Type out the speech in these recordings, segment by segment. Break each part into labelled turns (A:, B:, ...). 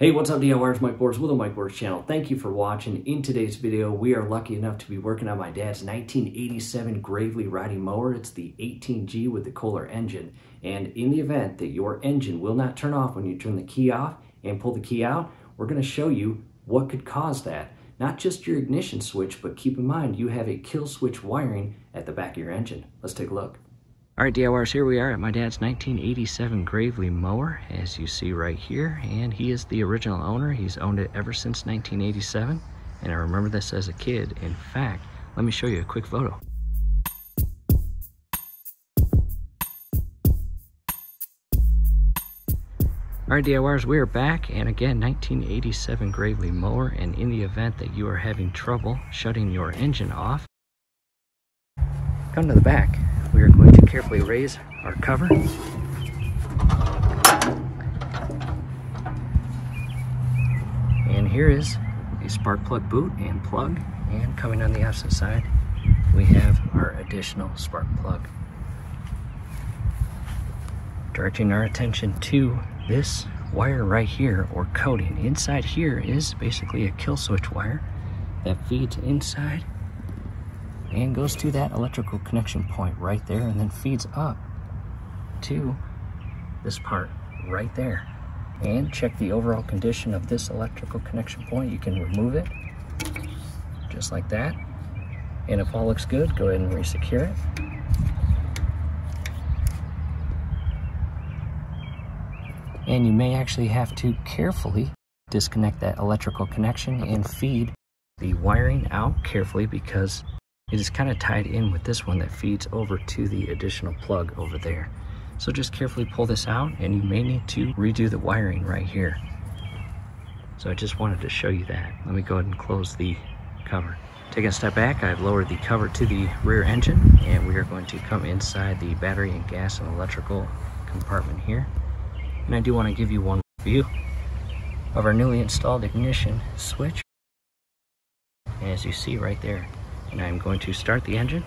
A: Hey, what's up DIYers, Mike Bors with the Mike Bors channel. Thank you for watching. In today's video, we are lucky enough to be working on my dad's 1987 Gravely riding mower. It's the 18G with the Kohler engine. And in the event that your engine will not turn off when you turn the key off and pull the key out, we're going to show you what could cause that. Not just your ignition switch, but keep in mind you have a kill switch wiring at the back of your engine. Let's take a look. All right, DIYers, here we are at my dad's 1987 Gravely mower, as you see right here, and he is the original owner. He's owned it ever since 1987, and I remember this as a kid. In fact, let me show you a quick photo. All right, DIYers, we are back, and again, 1987 Gravely mower, and in the event that you are having trouble shutting your engine off, come to the back. We are going to carefully raise our cover. And here is the spark plug boot and plug. And coming on the opposite side, we have our additional spark plug. Directing our attention to this wire right here, or coating. Inside here is basically a kill switch wire that feeds inside and goes to that electrical connection point right there, and then feeds up to this part right there. And check the overall condition of this electrical connection point. You can remove it just like that, and if all looks good, go ahead and re-secure it. And you may actually have to carefully disconnect that electrical connection and feed the wiring out carefully, because it is kind of tied in with this one that feeds over to the additional plug over there. So just carefully pull this out, and you may need to redo the wiring right here. So I just wanted to show you that. Let me go ahead and close the cover. Taking a step back, I've lowered the cover to the rear engine, and we are going to come inside the battery and gas and electrical compartment here. And I do want to give you one view of our newly installed ignition switch. And as you see right there, and I'm going to start the engine.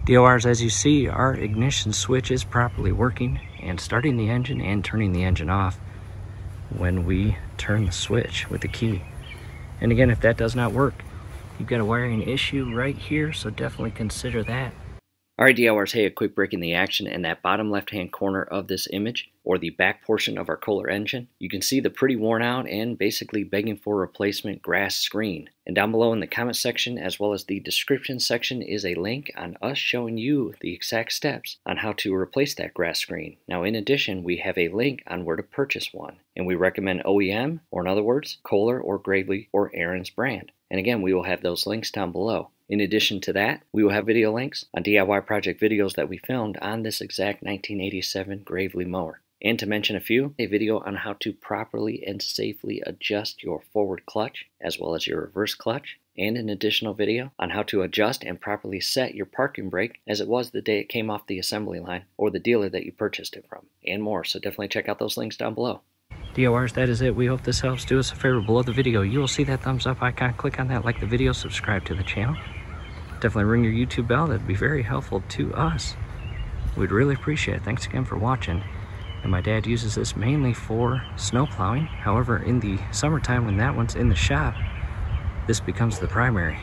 A: DIYers, as you see, our ignition switch is properly working and starting the engine and turning the engine off when we turn the switch with the key. And again, if that does not work, you've got a wiring issue right here, so definitely consider that. All right, DIYers, hey, a quick break in the action. In that bottom left-hand corner of this image, or the back portion of our Kohler engine, you can see the pretty worn out and basically begging for replacement grass screen. And down below in the comment section, as well as the description section, is a link on us showing you the exact steps on how to replace that grass screen. Now, in addition, we have a link on where to purchase one. And we recommend OEM, or in other words, Kohler or Gravely or Aaron's brand. And again, we will have those links down below. In addition to that, we will have video links on DIY project videos that we filmed on this exact 1987 Gravely mower. And to mention a few, a video on how to properly and safely adjust your forward clutch as well as your reverse clutch, and an additional video on how to adjust and properly set your parking brake as it was the day it came off the assembly line or the dealer that you purchased it from, and more. So definitely check out those links down below. DIYers, that is it. We hope this helps. Do us a favor below the video. You will see that thumbs up icon. Click on that, like the video, subscribe to the channel. Definitely ring your YouTube bell. That'd be very helpful to us. We'd really appreciate it. Thanks again for watching. And my dad uses this mainly for snow plowing. However, in the summertime when that one's in the shop, this becomes the primary.